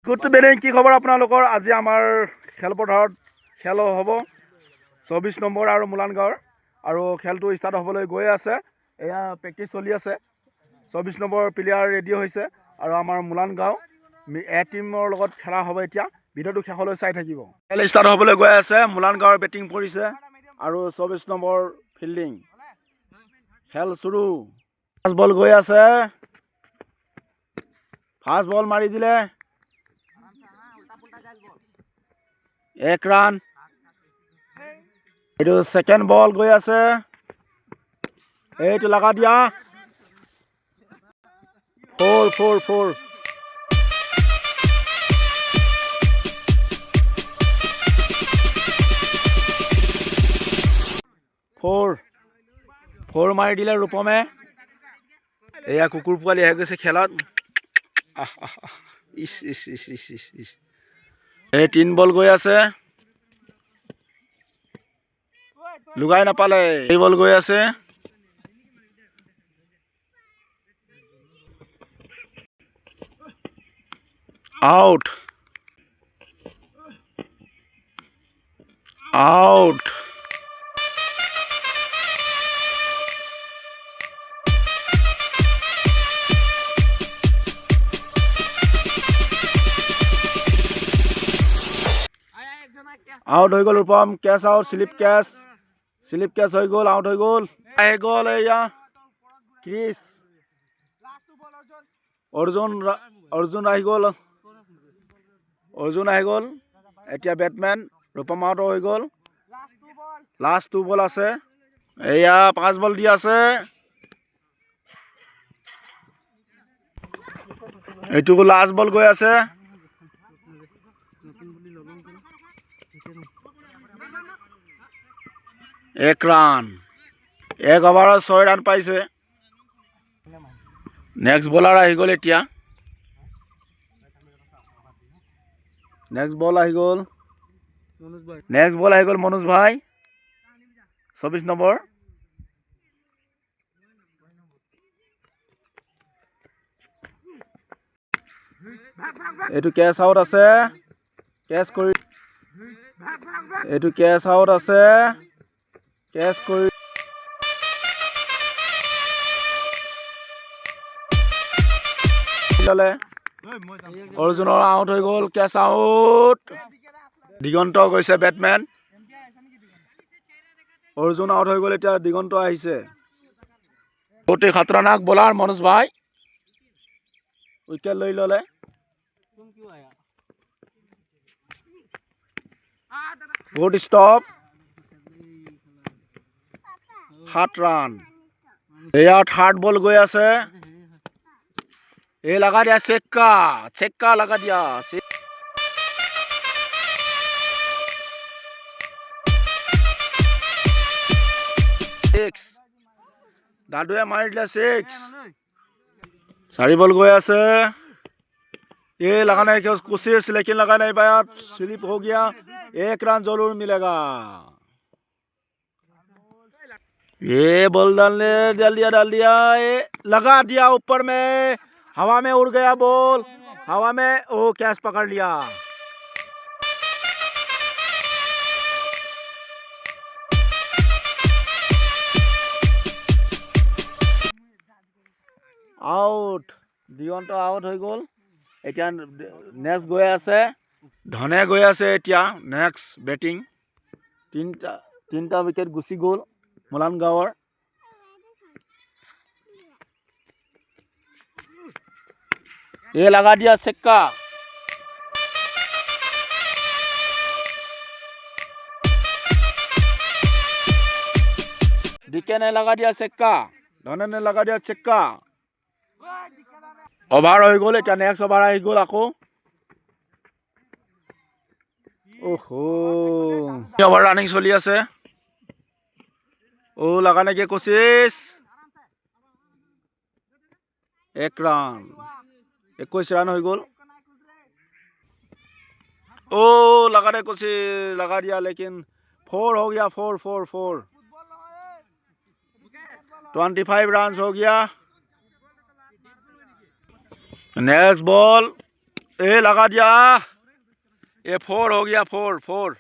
Good evening, কি খবৰ আপোনালোকৰ? আজি আমাৰ খেলপথাৰত খেল হ'ব 24 নম্বৰ আৰু মুলান গাঁৱৰ, আৰু খেলটো ষ্টাৰ্ট হ'বলৈ গৈ আছে। এয়া প্ৰেক্টিচ চলি আছে। 24 নম্বৰ প্লেয়াৰ ৰেডি হৈছে আৰু আমাৰ মুলান গাঁও এ টিমৰ লগত খেলা হ'ব। এতিয়া ভিডিঅ'টো শেষলৈ চাই থাকিব। খেল ষ্টাৰ্ট হ'বলৈ গৈ আছে। মুলান গাঁৱৰ বেটিং পৰিছে আৰু 24 নম্বৰ ফিল্ডিং। খেল চুৰু। ফাৰ্ষ্ট বল গৈ আছে। ফাৰ্ষ্ট বল মাৰি দিলে, 1 ৰান। এইটো সেকেন্ড বল গৈ আছে, এইটো লগা দিয়া, 4 4 4। ফ'ৰ মাৰি দিলে ৰূপমে। এয়া কুকুৰ পোৱালি আহি গৈছে খেলত। ইচ ইচ ইচ ইচ ইচ ইচ। এই 3 বল গৈ আছে, লুগাই নাপালে। 3 বল গৈ আছে, আউট আউট। আউট হৈ গ'ল Rupam. Catch out, slip catch হৈ গ'ল, আউট হৈ গ'ল। আহি গ'ল এয়া ক্ৰিছ, অৰ্জুন আহি গ'ল। এতিয়া বেটমেন ৰূপম আউট হৈ গ'ল। লাষ্ট 2 বল আছে। এয়া 5 বল দি আছে। এইটো লাষ্ট বল গৈ আছে। এক ৰান। 1 অভাৰত 6 ৰান পাইছে। নেক্সট বলাৰ আহি গ'ল। এতিয়া নেক্সট বল আহি গ'ল মনোজ ভাই, 24 নম্বৰ। এইটো কেচ আউট আছে। এইটো কেচ আউট আছে। কেচ কৰি ল'লে। অৰ্জুনৰ আউট হৈ গ'ল। Case out. দিগন্ত গৈছে বেটমেন। অৰ্জুন আউট হৈ গ'ল। এতিয়া দিগন্ত আহিছে। অতি খাতৰনাক বলাৰ মনোজ ভাই, উইকেট লৈ ল'লে। Good stop, 7 run. এয়া 3rd বল গৈ আছে। এই লগা দিয়া, চেক্কা লগা দিয়া। দাদুৱে মাৰি দিলে 6। 4 বল গৈ আছে। ये लगाना है कि कोशिश, लेकिन लगा नहीं पाया, स्लिप हो गया। 1 रन जरूर मिलेगा। ये बॉल डाल दिया, ये लगा दिया ऊपर में, हवा में उड़ गया बॉल, हवा में। ओ कैच पकड़ लिया। আউট। দিগন্ত আউট হৈ গ'ল। এতিয়া নেক্সট গৈ আছে ধনে গৈ আছে। এতিয়া নেক্সট বেটিং। 3টা উইকেট গুচি গ'ল মুলান গাঁৱৰ। ये लगा दिया सिक्का। डीके ने लगा दिया सिक्का, धने ने लगा दिया सिक्का। ओभार हो ग'ल। এতিয়া নেক্সট ওভাৰ আহি গ'ল আকৌ। ओहो, ओभार रानिंग चली আছে। ओ लगा নেকি कोशिश, 1 रान, 21 रान हो ग'ल। ओ लगा दे कोशिश, लगा दिया, लेकिन 4 हो गया। 4 25 रन हो गया। नेक्स्ट बॉल ए लगा दिया, ये 4 हो गया, 4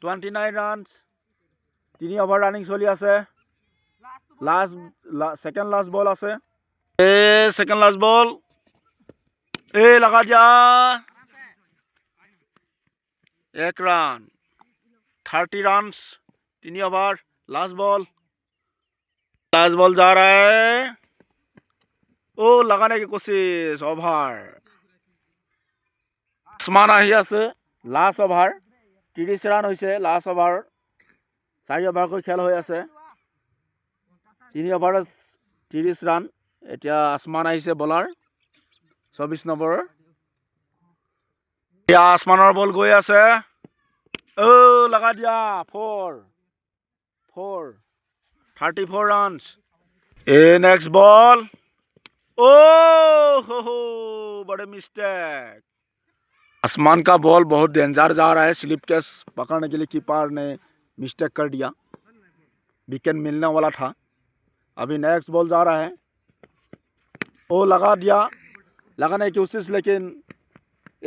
29 रन। 3 ओवर रनिंग चली আছে। सेकेंड लास्ट बॉल আছে। ए सेकेंड लास्ट बॉल, ए लगा दिया, 1 run. 30 run, 3 over, last ball जा रहा है। ओ लगाने की कोशिश, ओवर। आसमान আহি আছে, লাষ্ট ওভাৰ 30 ৰান হৈছে। লাষ্ট ওভাৰ 4 ওভাৰকৈ খেল হৈ আছে। 3 ওভাৰত 30 ৰান। এতিয়া আসমান আহিছে বলাৰ 24 নম্বৰৰ। এতিয়া আসমানৰ বল গৈ আছে। ও লগা দিয়া, 4 34 রানস। ए नेक्स्ट बॉल, ओ हो बड़े मिस्टेक। आसमान का बॉल बहुत डेंजर जा रहा है। स्लिप कैच पकड़ने के लिए कीपर ने मिस्टेक कर दिया, विकेट मिलने वाला था। अभी नेक्स्ट बॉल जा रहा है, ओ लगा दिया, लगाने की कोशिश, लेकिन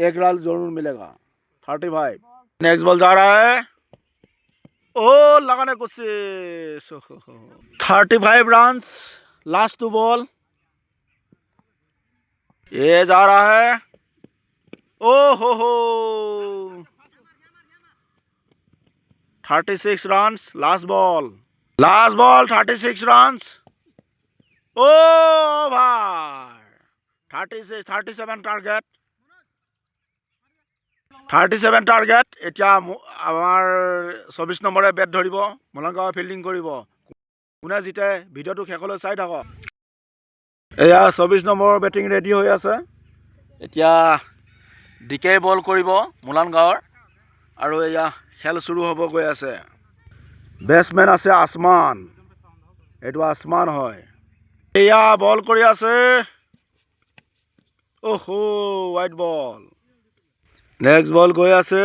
1 रन जरूर मिलेगा। 35। नेक्स्ट बॉल जा रहा है, ओ लगाने को कोशिश। 35 रन, लास्ट 2 बॉल। ये जा रहा है, ओ हो 36 रन, लास्ट बॉल 36 रन। ओ ओवर 37 टार्गेट। 37 টাৰ্গেট। এতিয়া আমাৰ 24 নম্বৰে বেট ধৰিব, মলংগাঁৱে ফিল্ডিং কৰিব। কোনে জিতে ভিডিঅ'টো শেষলৈ চাই থাকক। এয়া 24 নম্বৰৰ বেটিং ৰেডি হৈ আছে। এতিয়া ডিকে বল কৰিব মোলানগাঁৱৰ, আৰু এয়া খেল চুৰু হ'ব গৈ আছে। বেটছমেন আছে আসমান, এইটো আসমান হয়। এয়া বল কৰি আছে, ওহো ৱাইড বল। नेक्स्ट बॉल गई आसे,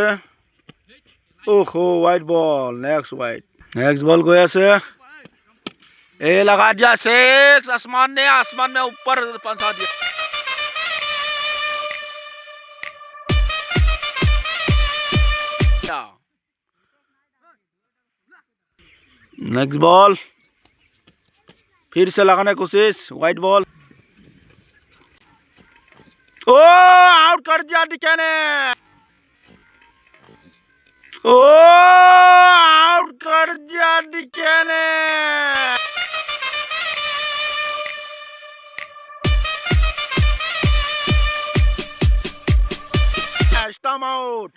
ओहो वाइड बॉल, नेक्स्ट बॉल गई आसे, ए लगा दिया 6। आसमान में ऊपर पंचा दिया। नेक्स्ट बॉल फिर से लगाने की कोशिश, वाइड बॉल, ओ आउट कर दिया डिके ने, ओ आउट कर दिया डिके ने। स्टंप आउट,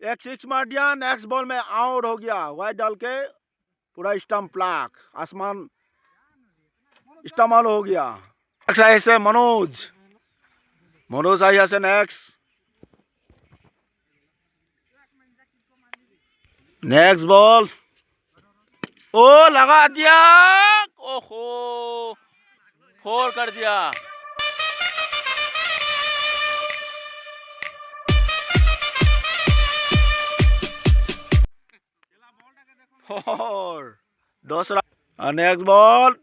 1 6 मार दिया। नेक्स्ट बॉल में आउट हो गया, वाइड डाल के पूरा स्टंप प्लाक। आसमान स्टंप आउट हो गया। नेक्स्ट ऐसे मनोज आई আছে नेक्स्ट बॉल, ओ लगा दिया, ओहो 4 कर दिया। Four 10 run. नेक्स्ट बॉल,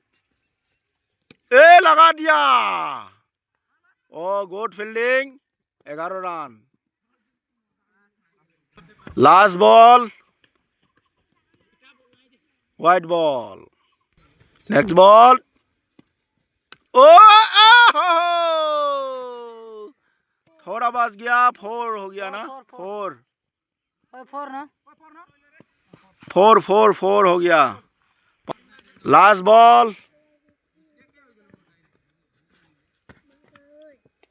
ए लगा दिया, oh good fielding, 11 run. Last ball wide ball. Next ball, ओ थोड़ा बच गया, 4 हो गया ना, 4 हो गया। लास्ट बॉल,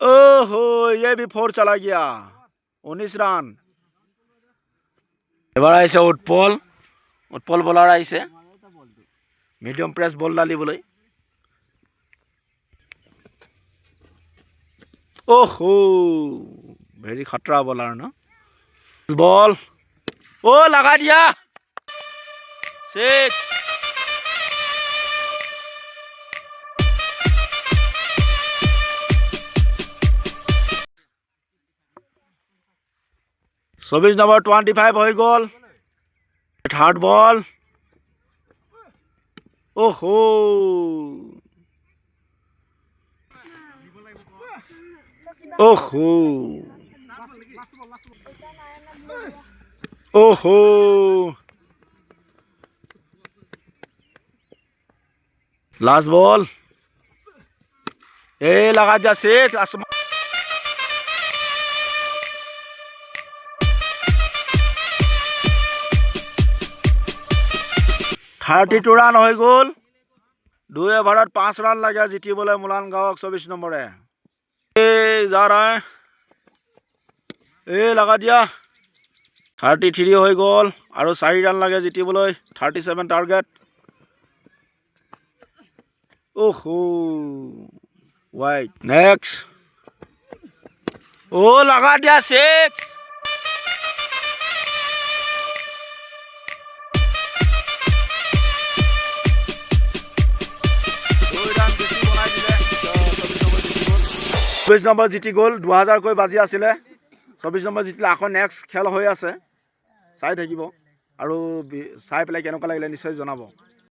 ओहो ये भी 4 चला गया, 19 রান। এবাৰ আহিছে উৎপল বলাৰ আহিছে মিডিয়াম প্ৰেছ বল ডালিবলৈ। ओहो वेरी खतरा बॉलर ना। बॉल, ओ लगा दिया 6। चौबीस नंबर 25 हो गल। थर्ड बॉल, ओहो ओहो ओहो लास्ट बॉल ए लगा जा शेख 32 রান হৈ গ'ল 2 ओभाৰত 5 রান লাগে জিতিবলৈ মুলান গাঁৱক 24 নম্বৰে जा रहा है ए लगा दिया 33 হৈ গ'ল আৰু 4 রান লাগে জিতিবলৈ 37 টাৰ্গেট ओहो वाइड नेक्स्ट ओ लगा दिया शेख चौबीस नम्बर जीति गल 2000 बाजी आছিলে 24 नम्बर जीतिले आखो नेक्स्ट खेल হৈ আছে চাই থাকিব আৰু চাই পেলাই কেনেকুৱা লাগিলে নিশ্চয় জনাব।